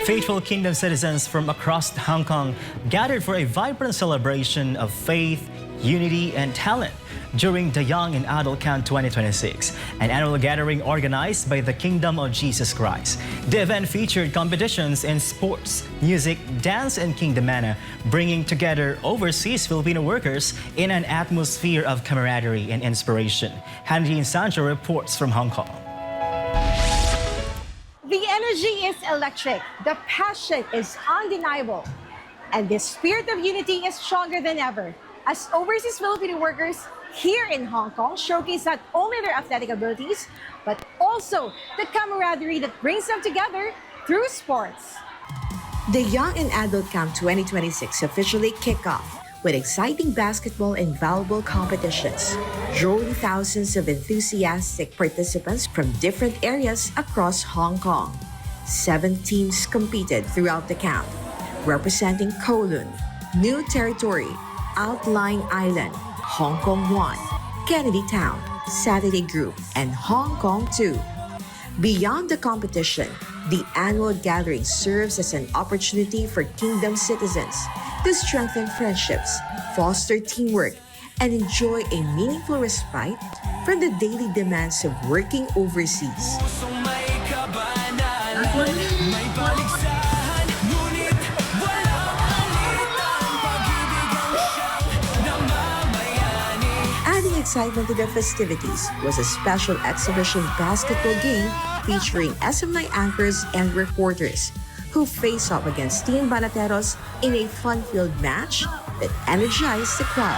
Faithful Kingdom citizens from across Hong Kong gathered for a vibrant celebration of faith, unity, and talent during the Young and Adult Camp 2026, an annual gathering organized by the Kingdom of Jesus Christ. The event featured competitions in sports, music, dance, and kingdomana, bringing together overseas Filipino workers in an atmosphere of camaraderie and inspiration. Hanjin Sancho reports from Hong Kong. The energy is electric, the passion is undeniable, and the spirit of unity is stronger than ever as overseas Filipino workers here in Hong Kong showcase not only their athletic abilities, but also the camaraderie that brings them together through sports. The Young and Adult Camp 2026 officially kick off with exciting basketball and volleyball competitions, drawing thousands of enthusiastic participants from different areas across Hong Kong. 7 teams competed throughout the camp, representing Kowloon, New Territory, Outlying Island, Hong Kong 1, Kennedy Town, Saturday Group, and Hong Kong 2. Beyond the competition, the annual gathering serves as an opportunity for Kingdom citizens to strengthen friendships, foster teamwork, and enjoy a meaningful respite from the daily demands of working overseas. Adding excitement to the festivities was a special exhibition basketball game featuring SM9 anchors and reporters who face off against Team Banateros in a fun-filled match that energized the crowd.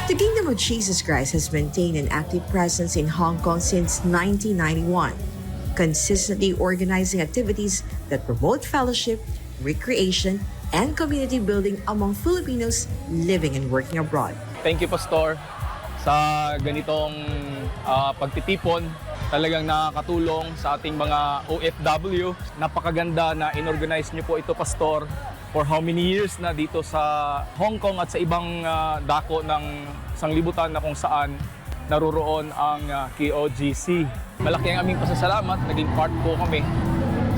The Kingdom of Jesus Christ has maintained an active presence in Hong Kong since 1991, consistently organizing activities that promote fellowship, recreation, and community building among Filipinos living and working abroad. Thank you, Pastor, sa ganitong pagtitipon. Talagang nakakatulong sa ating mga OFW. Napakaganda na inorganize niyo po ito, Pastor, for how many years na dito sa Hong Kong at sa ibang dako ng sanglibutan na kung saan naroroon ang KOGC. Malaki ang aming pasasalamat, naging part po kami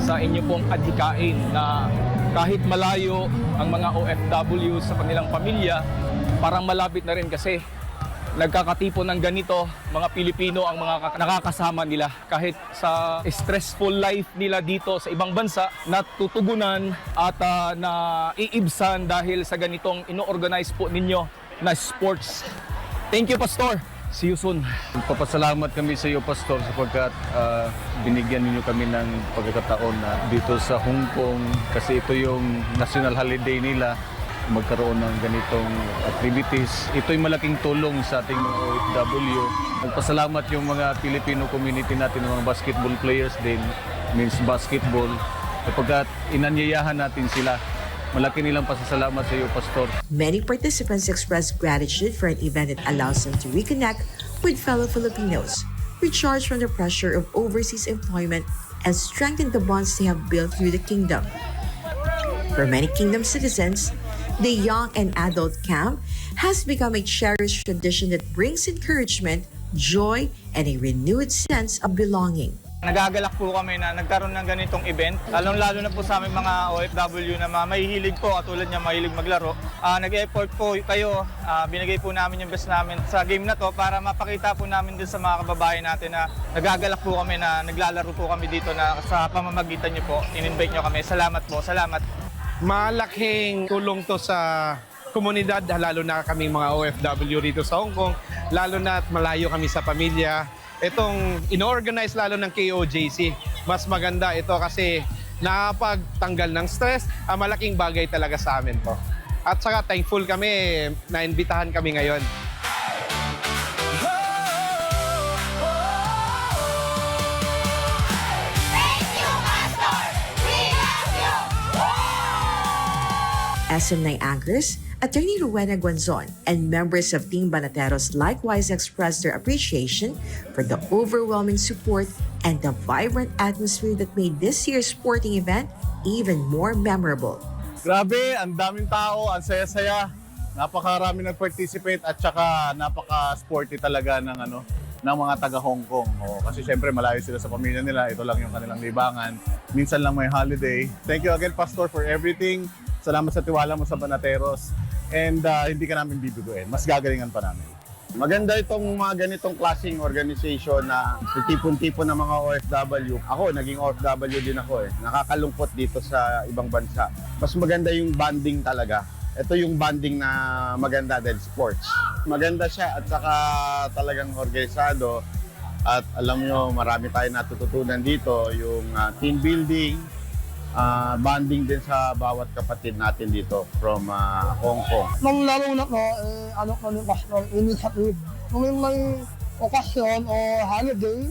sa inyo pong adhikain na kahit malayo ang mga OFW sa kanilang pamilya, parang malapit na rin kasi nagkakatipon ng ganito, mga Pilipino ang mga nakakasama nila. Kahit sa stressful life nila dito sa ibang bansa, natutugunan at naiibsan dahil sa ganitong ino-organize po ninyo na sports. Thank you, Pastor. See you soon. Papasalamat kami sa iyo, Pastor, sapagkat binigyan ninyo kami ng pagkakataon na dito sa Hong Kong kasi ito yung national holiday nila, magkaroon ng ganitong activities. Ito'y malaking tulong sa ating mga OFW. Magpasalamat yung mga Filipino community natin, mga basketball players din, means basketball, kapag inanyayahan natin sila. Malaki nilang pasasalamat sa iyo, Pastor. Many participants expressed gratitude for an event that allows them to reconnect with fellow Filipinos, recharge from the pressure of overseas employment, and strengthen the bonds they have built through the Kingdom. For many Kingdom citizens, the Young and Adult Camp has become a cherished tradition that brings encouragement, joy, and a renewed sense of belonging. Nagagalak po kami na nagkaroon ng ganitong event, lalong-lalo na po sa aming mga OFW na mahihilig po, katulad niya mahilig maglaro. Nag-effort po kayo, binigay po namin yung best namin sa game na to para mapakita po namin din sa mga kababayan natin na nagagalak po kami na naglalaro po kami dito na sa pamamagitan niyo po, in-invite niyo kami. Salamat po, salamat. Malaking tulong to sa komunidad, lalo na kami mga OFW rito sa Hong Kong, lalo na malayo kami sa pamilya. Itong ino-organize lalo ng KOJC, mas maganda ito kasi nakapagtanggal ng stress, malaking bagay talaga sa amin to. At saka thankful kami, naimbitahan kami ngayon. SM9 anchors, Attorney Rowena Guanzon, and members of Team Banateros likewise expressed their appreciation for the overwhelming support and the vibrant atmosphere that made this year's sporting event even more memorable. Grabe, ang daming tao, ang saya-saya. Napakarami nag-participate at saka napaka-sporty talaga ng mga taga Hong Kong. Kasi syempre malayo sila sa pamilya nila, ito lang yung kanilang libangan. Minsan lang may holiday. Thank you again, Pastor, for everything. Salamat sa tiwala mo sa Banateros. And hindi ka namin bibiguin. Mas gagalingan pa namin. Maganda itong mga ganitong klaseng organization na tipon-tipon ng mga OFW. Ako, naging OFW din ako eh. Nakakalungkot dito sa ibang bansa. Mas maganda yung bonding talaga. Ito yung bonding na maganda dahil sports. Maganda siya at saka talagang organisado. At alam nyo, marami tayong natututunan dito. Yung team building, bonding din sa bawat kapatid natin dito from Hong Kong. Nang laro na ko, kami pastor, initiative. Kung may okasyon o holiday,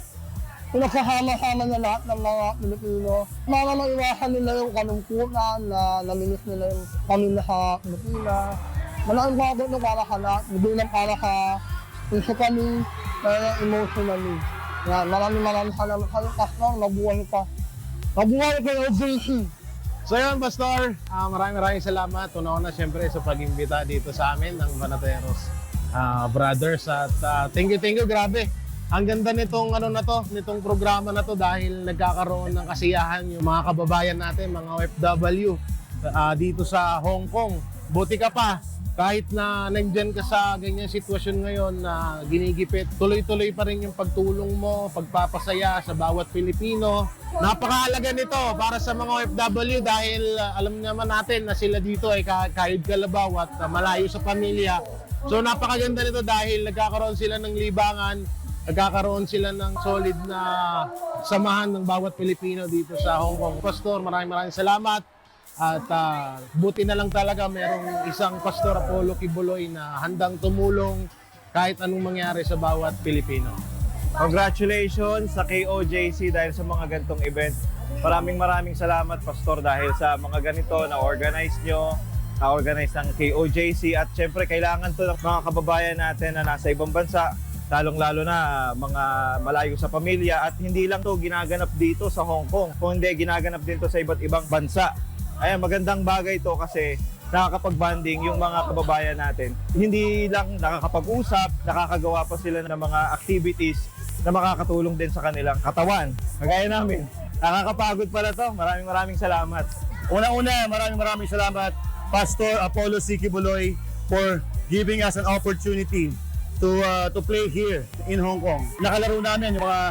pinagsasama-sama na lahat ng mga Pilipino. Para maiwasan nila yung kalungkutan na naminis nila yung pamilya sa Pilipinas. Malaking bagay na para sa lahat, hindi lang para sa physically, pero emotionally. Yan, maraming salamat sa pastor, nabuhay pa. Mabuhay kayo, JC! So yun, Pastor, maraming salamat. Una-una siyempre sa pag-imbita dito sa amin ng Banateros Brothers. At thank you, grabe. Ang ganda nitong nitong programa na to dahil nagkakaroon ng kasiyahan yung mga kababayan natin, mga OFW dito sa Hong Kong. Buti ka pa, kahit na nandyan ka sa ganyan sitwasyon ngayon na ginigipit, tuloy-tuloy pa rin yung pagtulong mo, pagpapasaya sa bawat Pilipino. Napakahalaga nito para sa mga OFW dahil alam naman natin na sila dito ay kahit kalabaw at malayo sa pamilya. So napakaganda nito dahil nagkakaroon sila ng libangan, nagkakaroon sila ng solid na samahan ng bawat Pilipino dito sa Hong Kong. Pastor, maraming salamat. At buti na lang talaga merong isang Pastor Apollo Kibuloy na handang tumulong kahit anong mangyari sa bawat Pilipino. Congratulations sa KOJC dahil sa mga ganitong event. Maraming salamat, Pastor, dahil sa mga ganito na-organize nyo, na-organize ng KOJC. At syempre kailangan to ng mga kababayan natin na nasa ibang bansa, lalong-lalo na mga malayo sa pamilya. At hindi lang to ginaganap dito sa Hong Kong, kundi ginaganap din to sa iba't ibang bansa. Ayan, magandang bagay ito kasi nakakapag-bonding yung mga kababayan natin. Hindi lang nakakapag-usap, nakakagawa pa sila ng mga activities na makakatulong din sa kanilang katawan. Kagaya namin, nakakapagod pala to. Maraming salamat. Una-una, maraming salamat, Pastor Apollo C. Kibuloy, for giving us an opportunity to play here in Hong Kong. Nakalaro namin yung mga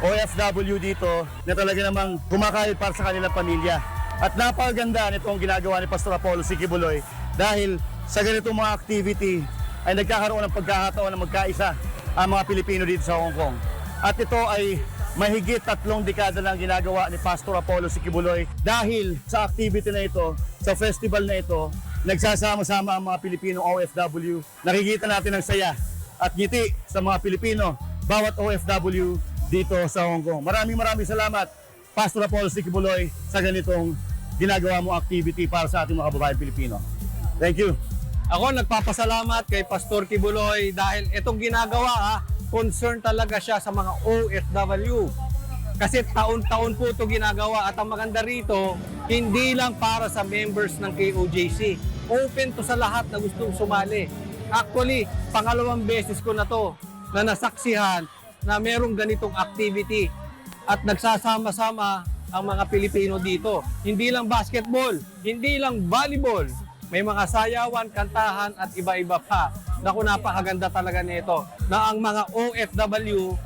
OFW dito na talaga namang kumakayod para sa kanilang pamilya. At napakaganda nitong ginagawa ni Pastor Apollo C. Kibuloy dahil sa ganitong mga activity ay nagkakaroon ng pagkakataon na magkaisa ang mga Pilipino dito sa Hong Kong. At ito ay mahigit 3 dekada lang ginagawa ni Pastor Apollo C. Kibuloy dahil sa activity na ito, sa festival na ito, nagsasama-sama ang mga Pilipino OFW. Nakikita natin ang saya at ngiti sa mga Pilipino, bawat OFW dito sa Hong Kong. Maraming salamat, Pastor Apollo C. Kibuloy, sa ganitong ginagawa mo activity para sa ating mga kababayan Pilipino. Thank you. Ako nagpapasalamat kay Pastor Kibuloy dahil itong ginagawa, concern talaga siya sa mga OFW. Kasi taon-taon po ito ginagawa at ang maganda rito, hindi lang para sa members ng KOJC. Open to sa lahat na gustong sumali. Actually, pangalawang beses ko na to na nasaksihan na merong ganitong activity at nagsasama-sama ang mga Pilipino dito. Hindi lang basketball, hindi lang volleyball, may mga sayawan, kantahan at iba-iba pa. Naku, napakaganda talaga nito na ang mga OFW,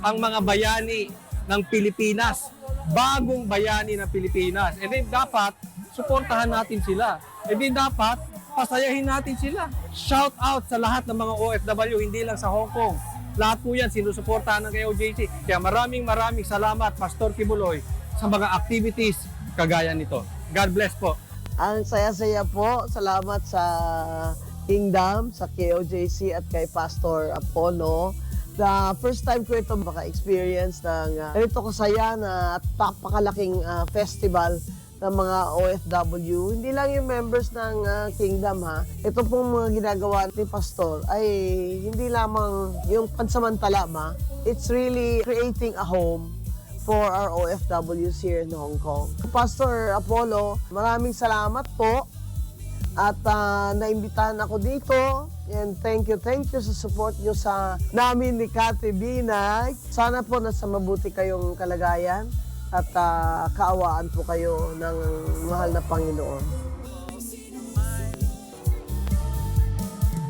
ang mga bayani ng Pilipinas, bagong bayani ng Pilipinas. E din dapat suportahan natin sila. E din dapat pasayahin natin sila. Shout out sa lahat ng mga OFW, hindi lang sa Hong Kong. Lahat po yan sinusuportahan ng KOJC. Kaya maraming salamat, Pastor Kibuloy, sa mga activities kagaya nito. God bless po. Ang saya-saya po. Salamat sa Kingdom, sa KOJC at kay Pastor Apollo. The first time ko ito maka-experience ng ganito kasaya na at napakalaking festival ng mga OFW, hindi lang yung members ng Kingdom ha. Ito pong mga ginagawa ni Pastor ay hindi lamang yung pansamantala ba, it's really creating a home for our OFWs here in Hong Kong. Pastor Apollo, maraming salamat po at naimbitahan ako dito. And thank you sa support nyo sa namin ni Kati Binay. Sana po nasa mabuti kayong kalagayan at kaawaan po kayo ng mahal na Panginoon.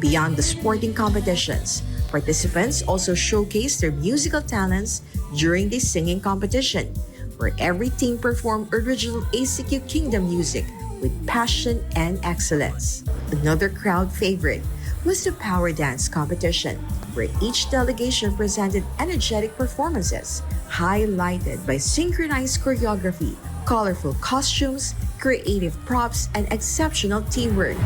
Beyond the sporting competitions, participants also showcased their musical talents during the singing competition, where every team performed original ACQ Kingdom music with passion and excellence. Another crowd favorite was the Power Dance competition, where each delegation presented energetic performances, highlighted by synchronized choreography, colorful costumes, creative props, and exceptional teamwork.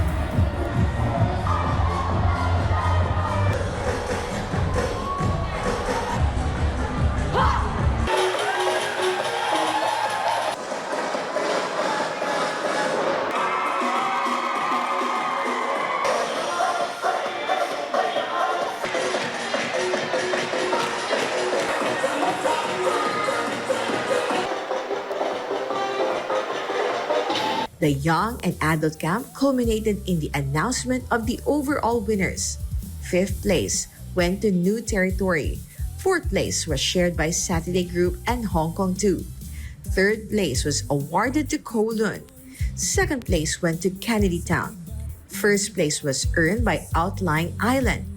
The young and adult camp culminated in the announcement of the overall winners. 5th place went to New Territory. 4th place was shared by Saturday Group and Hong Kong 2. 3rd place was awarded to Kowloon. 2nd place went to Kennedy Town. 1st place was earned by Outlying Island.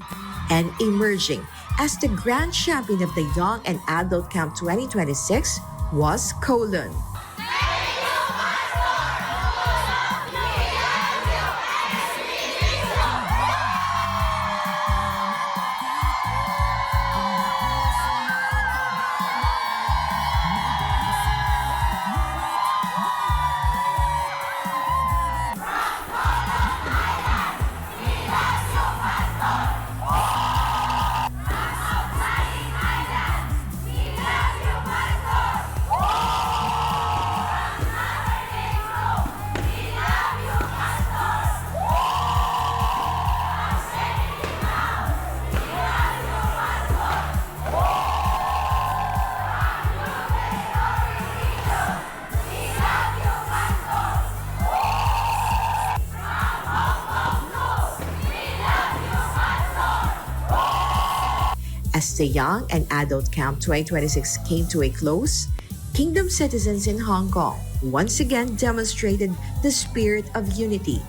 And emerging as the grand champion of the Young and Adult Camp 2026 was Kowloon. As the Young and Adult Camp 2026 came to a close, Kingdom citizens in Hong Kong once again demonstrated the spirit of unity,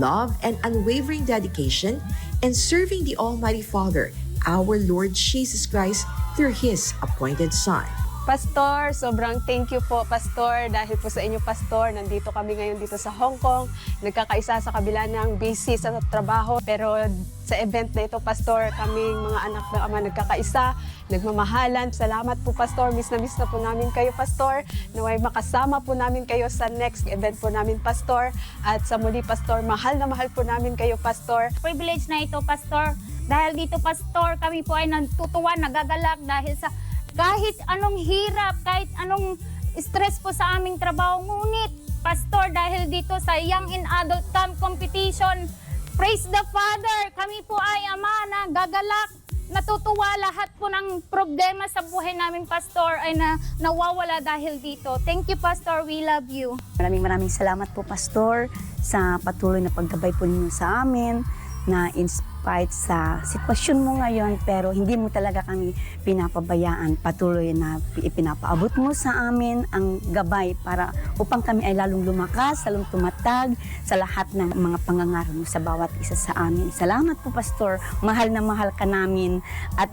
love, and unwavering dedication in serving the Almighty Father, our Lord Jesus Christ, through His appointed Son. Pastor, sobrang thank you po, Pastor. Dahil po sa inyo, Pastor, nandito kami ngayon dito sa Hong Kong. Nagkakaisa sa kabila ng busy sa trabaho. Pero sa event na ito, Pastor, kaming mga anak ng Ama nagkakaisa, nagmamahalan. Salamat po, Pastor. Miss na po namin kayo, Pastor. Naway makasama po namin kayo sa next event po namin, Pastor. At sa muli, Pastor, mahal na mahal po namin kayo, Pastor. Privilege na ito, Pastor. Dahil dito, Pastor, kami po ay natutuwa, nagagalak dahil sa kahit anong hirap, kahit anong stress po sa aming trabaho. Ngunit, Pastor, dahil dito sa Young and Adult Camp Competition, praise the Father, kami po ay Ama na gagalak, natutuwa lahat po ng problema sa buhay namin, Pastor, ay nawawala dahil dito. Thank you, Pastor. We love you. Maraming salamat po, Pastor, sa patuloy na paggabay po ninyo sa amin, na in spite sa sitwasyon mo ngayon, pero hindi mo talaga kami pinapabayaan. Patuloy na ipinapaabot mo sa amin ang gabay para upang kami ay lalong lumakas, lalong tumatag sa lahat ng mga pangangarap mo sa bawat isa sa amin. Salamat po, Pastor. Mahal na mahal ka namin at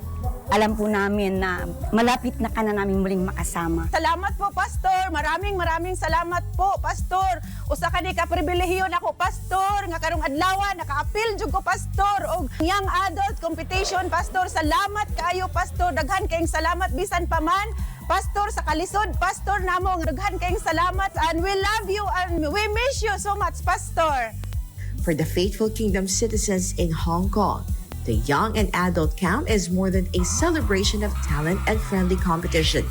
alam po namin na malapit na ka na namin muling makasama. Salamat po, Pastor. Maraming salamat po, Pastor. Usa ka ni ka pribilehiyo nako, Pastor, nga karong adlaw naka-apil jud ko, Pastor, og Young Adult Competition, Pastor. Salamat kaayo, Pastor. Daghan kayong salamat bisan pa man, Pastor, sa kalisod, Pastor namo. Daghan kayong salamat and we love you and we miss you so much, Pastor. For the faithful Kingdom citizens in Hong Kong, the Young and Adult Camp is more than a celebration of talent and friendly competition.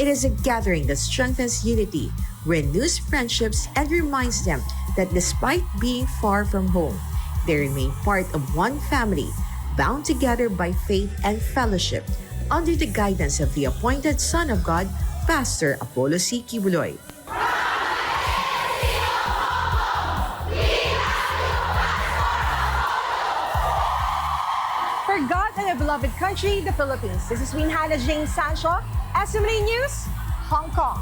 It is a gathering that strengthens unity, renews friendships and reminds them that despite being far from home, they remain part of one family, bound together by faith and fellowship, under the guidance of the appointed Son of God, Pastor Apollo C. Kibuloy. For God and a beloved country, the Philippines. This is Hannah Jane Sancho, SMNA News, Hong Kong.